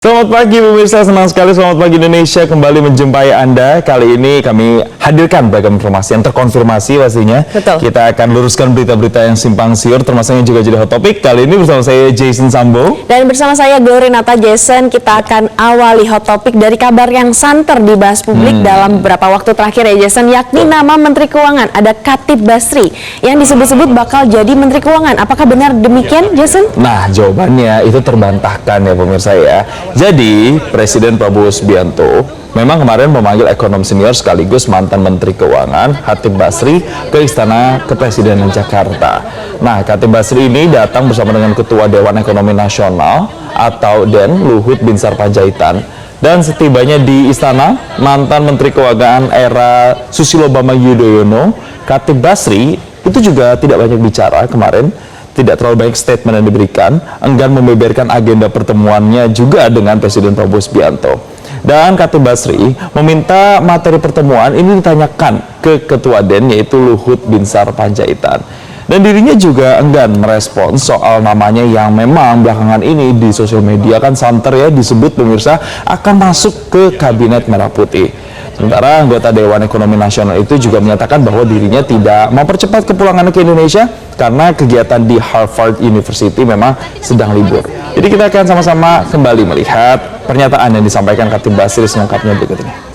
Selamat pagi pemirsa, senang sekali Selamat Pagi Indonesia kembali menjumpai Anda. Kali ini kami hadirkan beragam informasi yang terkonfirmasi pastinya. Betul. Kita akan luruskan berita-berita yang simpang siur, termasuk yang juga jadi hot topic. Kali ini bersama saya Jason Sambo. Dan bersama saya Glory Nata. Jason, kita akan awali hot topic dari kabar yang santer dibahas publik dalam beberapa waktu terakhir ya Jason, yakni nama Menteri Keuangan. Ada Khatib Basri yang disebut-sebut bakal jadi Menteri Keuangan. Apakah benar demikian Jason? Nah, jawabannya itu terbantahkan ya pemirsa ya. Jadi, Presiden Prabowo Subianto memang kemarin memanggil ekonom senior sekaligus mantan Menteri Keuangan Khatib Basri ke Istana Kepresidenan Jakarta. Nah, Khatib Basri ini datang bersama dengan Ketua Dewan Ekonomi Nasional atau DEN Luhut Binsar Panjaitan. Dan setibanya di istana, mantan Menteri Keuangan era Susilo Bambang Yudhoyono, Khatib Basri itu juga tidak banyak bicara kemarin. Tidak terlalu banyak statement yang diberikan, enggan membeberkan agenda pertemuannya juga dengan Presiden Prabowo Subianto. Dan Khatib Basri meminta materi pertemuan ini ditanyakan ke Ketua DEN yaitu Luhut Binsar Panjaitan. Dan dirinya juga enggan merespons soal namanya yang memang belakangan ini di sosial media kan santer ya disebut pemirsa akan masuk ke Kabinet Merah Putih. Sementara anggota Dewan Ekonomi Nasional itu juga menyatakan bahwa dirinya tidak mempercepat kepulangannya ke Indonesia karena kegiatan di Harvard University memang sedang libur. Jadi kita akan sama-sama kembali melihat pernyataan yang disampaikan Khatib Basri selengkapnya berikut ini.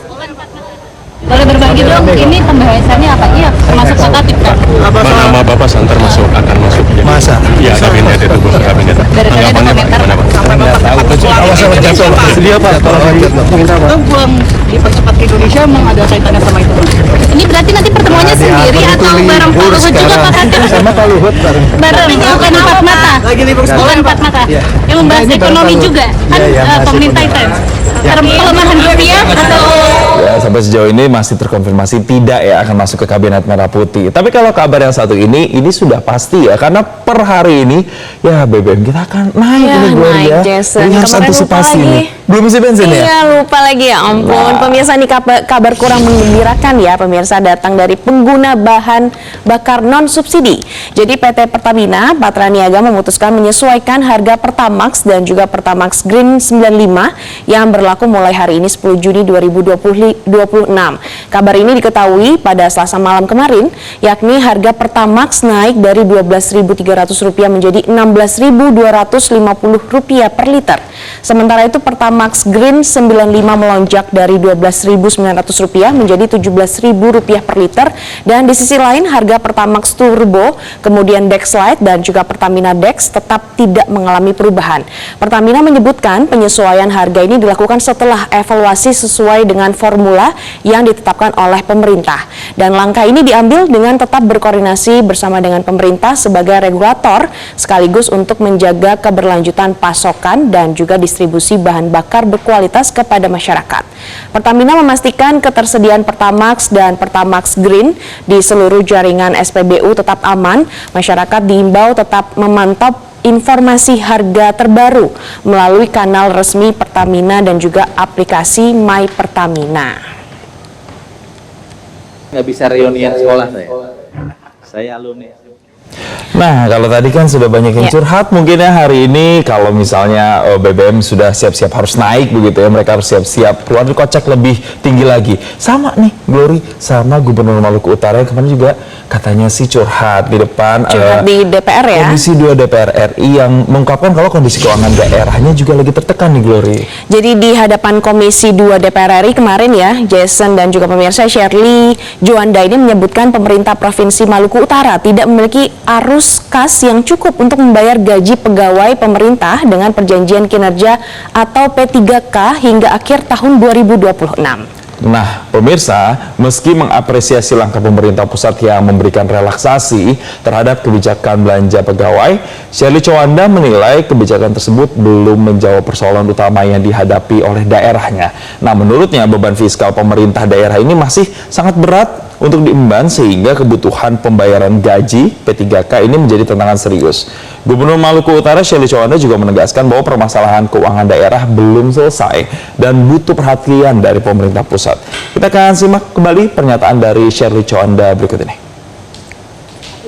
Boleh berbagi dong, ini pembahasannya apa? Iya, termasuk Pak Khatib kan? Nama Bapak Santer akan masuk jadi masa? Ya, kabinet itu bos kabinet. Dari tadi ada komentar sampai Dia Pak, Itu pulang dipercepat ke Indonesia emang ada kaitannya sama itu? Ini berarti nanti pertemuannya sendiri atau bareng Pak Luhut juga Pak Khatib? sama Pak Luhut bareng. Bareng, bukan empat mata? Bukan empat mata? Yang membahas ekonomi juga? Kan pemerintah itu pelemahan rupiah atau... Ya, sampai sejauh ini masih terkonfirmasi tidak ya akan masuk ke Kabinet Merah Putih. Tapi kalau kabar yang satu ini sudah pasti ya, karena per hari ini ya BBM kita akan naik Ya, ini Gloria. naik, Jason. Ini harus Kemarin antisipasi lupa lagi. nih. Belum isi bensin ya? Iya, lupa lagi ya ampun. Nah. Pemirsa, ini kabar kurang menggembirakan ya pemirsa, datang dari pengguna bahan bakar non subsidi. Jadi PT Pertamina Patraniaga memutuskan menyesuaikan harga Pertamax dan juga Pertamax Green 95 yang berlaku mulai hari ini 10 Juni 2026. Kabar ini diketahui pada Selasa malam kemarin, yakni harga Pertamax naik dari Rp12.300 menjadi Rp16.250 per liter. Sementara itu Pertamax Green 95 melonjak dari Rp12.900 menjadi Rp17.000 per liter. Dan di sisi lain harga Pertamax Turbo, kemudian Dexlite dan juga Pertamina Dex tetap tidak mengalami perubahan. Pertamina menyebutkan penyesuaian harga ini dilakukan setelah evaluasi sesuai dengan formula yang ditetapkan oleh pemerintah. Dan langkah ini diambil dengan tetap berkoordinasi bersama dengan pemerintah sebagai regulator sekaligus untuk menjaga keberlanjutan pasokan dan juga distribusi bahan bakar berkualitas kepada masyarakat. Pertamina memastikan ketersediaan Pertamax dan Pertamax Green di seluruh jaringan SPBU tetap aman. Masyarakat diimbau tetap memantau informasi harga terbaru melalui kanal resmi Pertamina dan juga aplikasi My Pertamina. Nggak bisa reunian sekolah saya alumni. Nah, kalau tadi kan sudah banyak yang curhat, mungkin ya hari ini kalau misalnya BBM sudah siap-siap harus naik begitu ya, mereka harus siap-siap keluar kocek lebih tinggi lagi. Sama nih, Glory, sama Gubernur Maluku Utara yang kemarin juga katanya sih curhat di depan Di DPR ya. Komisi 2 DPR RI yang mengungkapkan kalau kondisi keuangan daerahnya juga lagi tertekan nih, Glory. Jadi di hadapan Komisi 2 DPR RI kemarin ya, Jason dan juga pemirsa, Shirley Juanda ini menyebutkan pemerintah Provinsi Maluku Utara tidak memiliki arus kas yang cukup untuk membayar gaji pegawai pemerintah dengan perjanjian kinerja atau P3K hingga akhir tahun 2026. Nah, pemirsa, meski mengapresiasi langkah pemerintah pusat yang memberikan relaksasi terhadap kebijakan belanja pegawai, Shirley Juanda menilai kebijakan tersebut belum menjawab persoalan utama yang dihadapi oleh daerahnya. Nah, menurutnya beban fiskal pemerintah daerah ini masih sangat berat untuk diemban sehingga kebutuhan pembayaran gaji P3K ini menjadi tantangan serius. Gubernur Maluku Utara Shirley Juanda juga menegaskan bahwa permasalahan keuangan daerah belum selesai dan butuh perhatian dari pemerintah pusat. Kita akan simak kembali pernyataan dari Shirley Juanda berikut ini.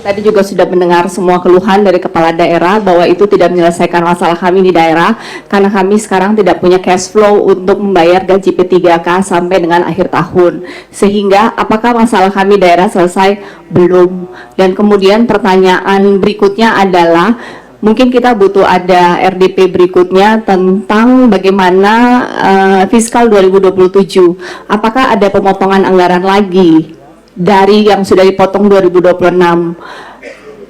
tadi juga sudah mendengar semua keluhan dari kepala daerah bahwa itu tidak menyelesaikan masalah kami di daerah karena kami sekarang tidak punya cash flow untuk membayar gaji P3K sampai dengan akhir tahun. Sehingga apakah masalah kami daerah selesai? Belum. Dan kemudian pertanyaan berikutnya adalah mungkin kita butuh ada RDP berikutnya tentang bagaimana fiskal 2027. Apakah ada pemotongan anggaran lagi dari yang sudah dipotong 2026?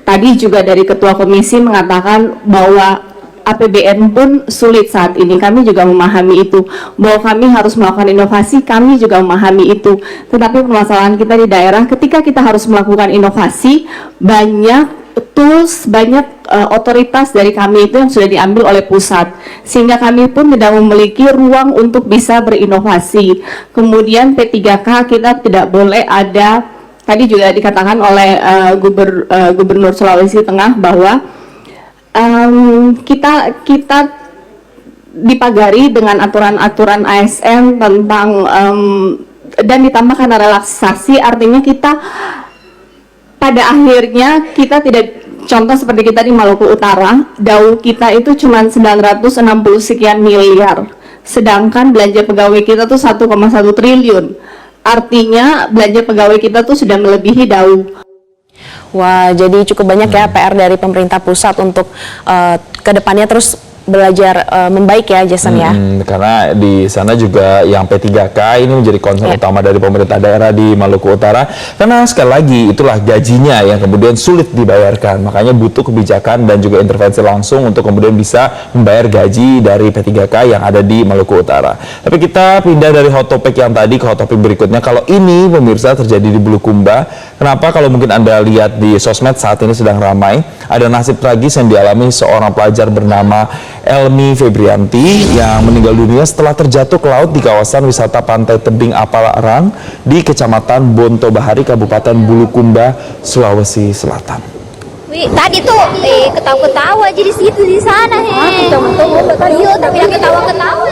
Tadi juga dari Ketua Komisi mengatakan bahwa APBN pun sulit saat ini. Kami juga memahami itu. Bahwa kami harus melakukan inovasi, kami juga memahami itu. Tetapi permasalahan kita di daerah, ketika kita harus melakukan inovasi, banyak tools, banyak otoritas dari kami itu yang sudah diambil oleh pusat, sehingga kami pun tidak memiliki ruang untuk bisa berinovasi. Kemudian P3K kita tidak boleh ada, tadi juga dikatakan oleh Gubernur Sulawesi Tengah bahwa kita dipagari dengan aturan-aturan ASN tentang dan ditambah karena relaksasi, artinya kita pada akhirnya kita tidak, contoh seperti kita di Maluku Utara, DAU kita itu cuma 960 sekian miliar, sedangkan belanja pegawai kita tuh 1,1 triliun. Artinya belanja pegawai kita tuh sudah melebihi DAU. Wah, jadi cukup banyak ya PR dari pemerintah pusat untuk kedepannya terus belajar membaik ya, Jason ya. Karena di sana juga yang P3K ini menjadi concern utama dari pemerintah daerah di Maluku Utara. Karena sekali lagi itulah gajinya yang kemudian sulit dibayarkan. Makanya butuh kebijakan dan juga intervensi langsung untuk kemudian bisa membayar gaji dari P3K yang ada di Maluku Utara. Tapi kita pindah dari hot topic yang tadi ke hot topic berikutnya. Kalau ini pemirsa terjadi di Bulukumba, kenapa kalau mungkin Anda lihat di sosmed saat ini sedang ramai, ada nasib tragis yang dialami seorang pelajar bernama Elmi Febrianti yang meninggal dunia setelah terjatuh ke laut di kawasan wisata Pantai Tebing Apalarang di Kecamatan Bonto Bahari, Kabupaten Bulukumba, Sulawesi Selatan. Wih, tadi tuh ketawa-ketawa aja di situ di sana iya, tapi yang ketawa-ketawa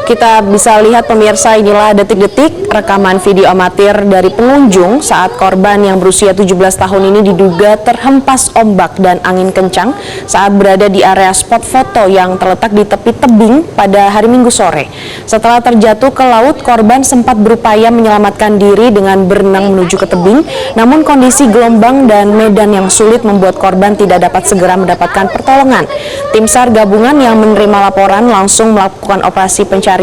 Kita bisa lihat pemirsa, inilah detik-detik rekaman video amatir dari pengunjung saat korban yang berusia 17 tahun ini diduga terhempas ombak dan angin kencang saat berada di area spot foto yang terletak di tepi tebing pada hari Minggu sore. Setelah terjatuh ke laut, korban sempat berupaya menyelamatkan diri dengan berenang menuju ke tebing, namun kondisi gelombang dan medan yang sulit membuat korban tidak dapat segera mendapatkan pertolongan. Tim SAR gabungan yang menerima laporan langsung melakukan operasi pencarian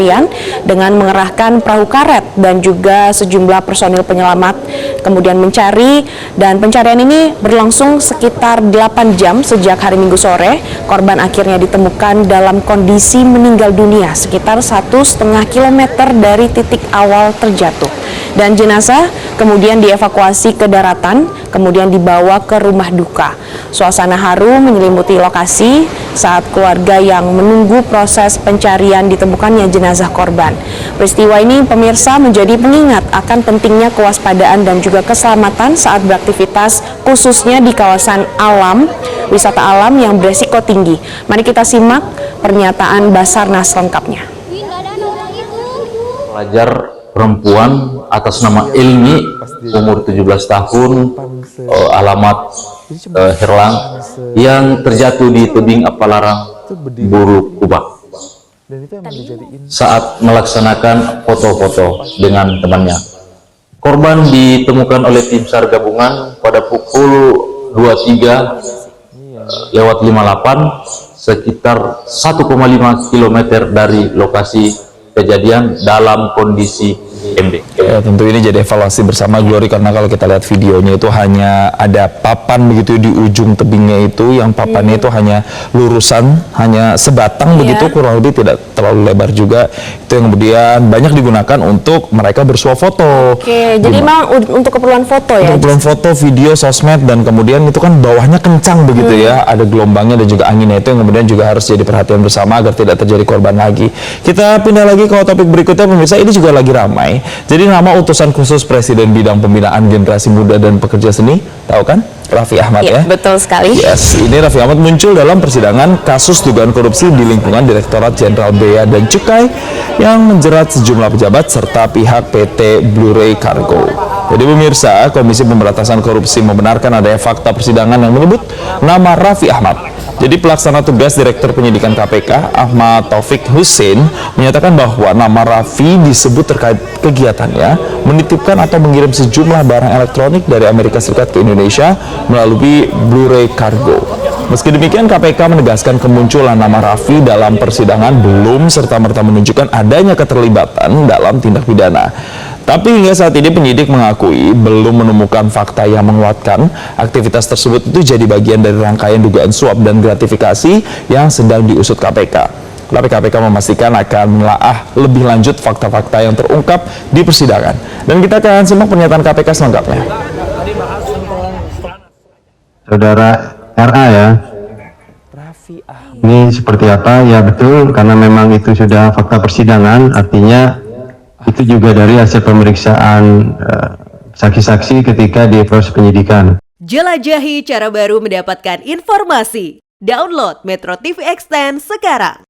dengan mengerahkan perahu karet dan juga sejumlah personil penyelamat kemudian mencari, dan pencarian ini berlangsung sekitar 8 jam sejak hari Minggu sore. Korban akhirnya ditemukan dalam kondisi meninggal dunia sekitar 1,5 kilometer dari titik awal terjatuh, dan jenazah kemudian dievakuasi ke daratan kemudian dibawa ke rumah duka. Suasana haru menyelimuti lokasi saat keluarga yang menunggu proses pencarian ditemukannya jenazah korban. Peristiwa ini pemirsa menjadi pengingat akan pentingnya kewaspadaan dan juga keselamatan saat beraktivitas, khususnya di kawasan alam, wisata alam yang beresiko tinggi. Mari kita simak pernyataan Basarnas lengkapnya. Pelajar perempuan atas nama Elmi, umur 17 tahun, alamat Herlang, yang terjatuh di tebing Apalarang, Bulukumba saat melaksanakan foto-foto dengan temannya. Korban ditemukan oleh tim SAR gabungan pada pukul 23:58 sekitar 1,5 km dari lokasi kejadian dalam kondisi MD. Ya, tentu ini jadi evaluasi bersama Glory, karena kalau kita lihat videonya itu hanya ada papan begitu di ujung tebingnya itu, yang papannya itu hanya lurusan, hanya sebatang begitu, kurang lebih tidak terlalu lebar juga. Itu yang kemudian banyak digunakan untuk mereka bersuah foto. Oke, jadi memang untuk keperluan foto ya? Untuk keperluan foto, video, sosmed, dan kemudian itu kan bawahnya kencang begitu ya, ada gelombangnya dan juga anginnya, itu yang kemudian juga harus jadi perhatian bersama agar tidak terjadi korban lagi. Kita pindah lagi ke topik berikutnya pemirsa, ini juga lagi ramai ramai. Jadi nama utusan khusus Presiden bidang pembinaan generasi muda dan pekerja seni, tahu kan? Raffi Ahmad ya. Betul sekali. Yes, ini Raffi Ahmad muncul dalam persidangan kasus dugaan korupsi di lingkungan Direktorat Jenderal Bea dan Cukai yang menjerat sejumlah pejabat serta pihak PT Blu-ray Cargo. Jadi pemirsa, Komisi Pemberantasan Korupsi membenarkan adanya fakta persidangan yang menyebut nama Raffi Ahmad. Jadi pelaksana tugas Direktur Penyidikan KPK Ahmad Taufik Hussein menyatakan bahwa nama Raffi disebut terkait kegiatannya menitipkan atau mengirim sejumlah barang elektronik dari Amerika Serikat ke Indonesia melalui Blu-ray Cargo. Meski demikian, KPK menegaskan kemunculan nama Raffi dalam persidangan belum serta-merta menunjukkan adanya keterlibatan dalam tindak pidana. Tapi hingga saat ini penyidik mengakui belum menemukan fakta yang menguatkan aktivitas tersebut itu jadi bagian dari rangkaian dugaan suap dan gratifikasi yang sedang diusut KPK. Tapi KPK memastikan akan menelaah lebih lanjut fakta-fakta yang terungkap di persidangan. Dan kita akan simak pernyataan KPK selengkapnya. Saudara RA ya, ini seperti apa? Ya betul, karena memang itu sudah fakta persidangan, artinya itu juga dari hasil pemeriksaan saksi-saksi ketika di proses penyidikan. Jelajahi cara baru mendapatkan informasi. Download Metro TV Extend sekarang.